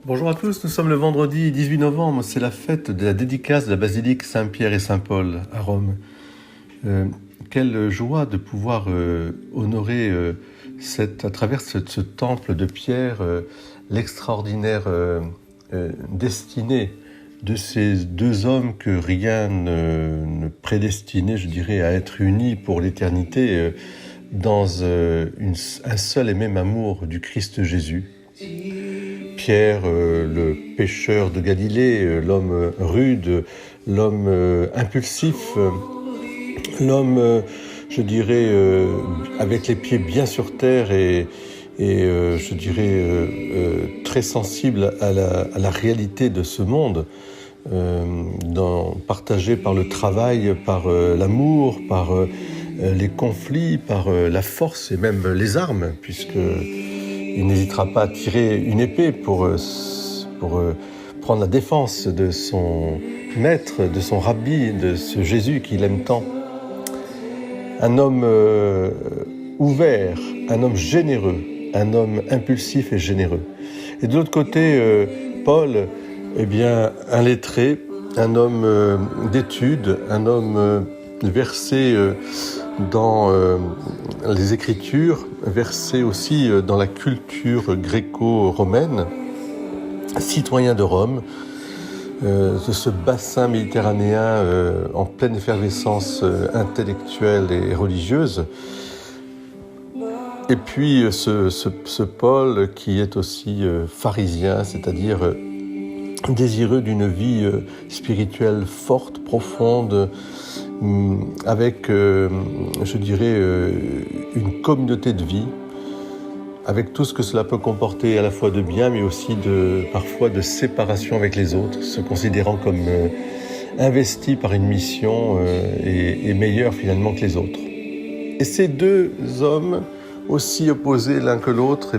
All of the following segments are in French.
Bonjour à tous, nous sommes le vendredi 18 novembre, c'est la fête de la dédicace de la basilique Saint-Pierre et Saint-Paul à Rome. Quelle joie de pouvoir honorer à travers ce temple de pierre l'extraordinaire destinée de ces deux hommes que rien ne prédestinait, je dirais, à être unis pour l'éternité dans un seul et même amour du Christ Jésus. Pierre, le pêcheur de Galilée, l'homme rude, l'homme impulsif, l'homme, je dirais, avec les pieds bien sur terre et je dirais, très sensible à la réalité de ce monde, partagé par le travail, par l'amour, par les conflits, par la force et même les armes, puisque il n'hésitera pas à tirer une épée pour prendre la défense de son maître, de son rabbi, de ce Jésus qu'il aime tant. Un homme ouvert, un homme généreux, un homme impulsif et généreux. Et de l'autre côté, Paul, un lettré, un homme d'études, un homme versé dans les Écritures, versé aussi dans la culture gréco-romaine, citoyen de Rome, de ce bassin méditerranéen en pleine effervescence intellectuelle et religieuse. Et puis ce Paul qui est aussi pharisien, c'est-à-dire désireux d'une vie spirituelle forte, profonde, avec, je dirais, une communauté de vie, avec tout ce que cela peut comporter à la fois de bien, mais aussi parfois de séparation avec les autres, se considérant comme investis par une mission et meilleurs finalement que les autres. Et ces deux hommes, aussi opposés l'un que l'autre,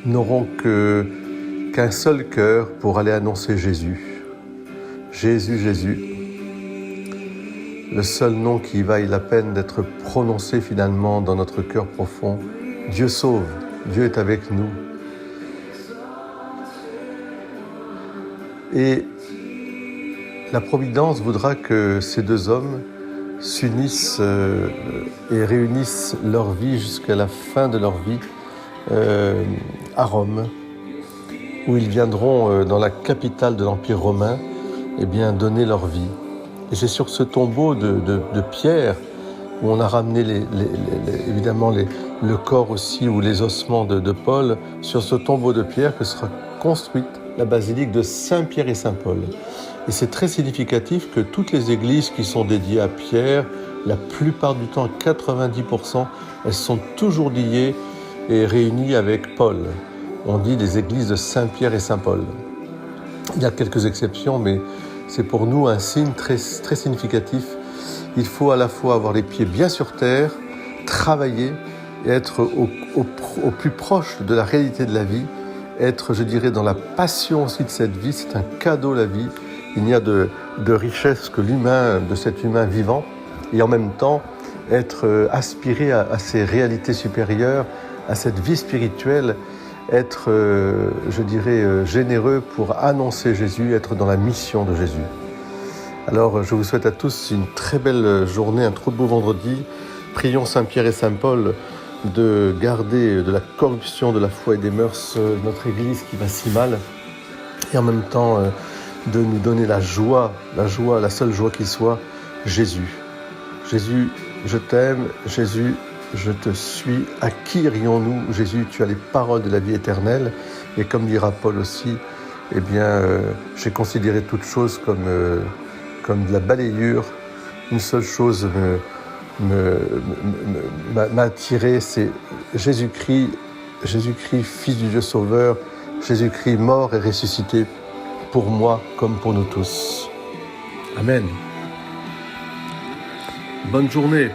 n'auront qu'un seul cœur pour aller annoncer Jésus. Jésus, Jésus. Le seul nom qui vaille la peine d'être prononcé finalement dans notre cœur profond. Dieu sauve, Dieu est avec nous. Et la Providence voudra que ces deux hommes s'unissent et réunissent leur vie jusqu'à la fin de leur vie à Rome, où ils viendront dans la capitale de l'Empire romain donner leur vie. Et c'est sur ce tombeau de pierre où on a ramené évidemment le corps aussi, ou les ossements de Paul, sur ce tombeau de pierre que sera construite la basilique de Saint-Pierre et Saint-Paul. Et c'est très significatif que toutes les églises qui sont dédiées à Pierre, la plupart du temps, 90%, elles sont toujours liées et réunies avec Paul. On dit des églises de Saint-Pierre et Saint-Paul. Il y a quelques exceptions, mais c'est pour nous un signe très, très significatif. Il faut à la fois avoir les pieds bien sur terre, travailler et être au plus proche de la réalité de la vie, être, je dirais, dans la passion aussi de cette vie. C'est un cadeau, la vie. Il n'y a de richesse que de cet humain vivant, et en même temps être aspiré à ces réalités supérieures, à cette vie spirituelle, être, je dirais, généreux pour annoncer Jésus, être dans la mission de Jésus. Alors, je vous souhaite à tous une très belle journée, un trop beau vendredi. Prions Saint-Pierre et Saint-Paul de garder de la corruption de la foi et des mœurs notre Église qui va si mal, et en même temps de nous donner la joie, la seule joie qui soit, Jésus. Jésus, je t'aime, Jésus, je te suis. À qui irions-nous? Jésus, tu as les paroles de la vie éternelle. Et comme dira Paul aussi, j'ai considéré toute chose comme de la balayure. Une seule chose m'a attiré, c'est Jésus-Christ, Fils du Dieu Sauveur, Jésus-Christ mort et ressuscité pour moi comme pour nous tous. Amen. Bonne journée.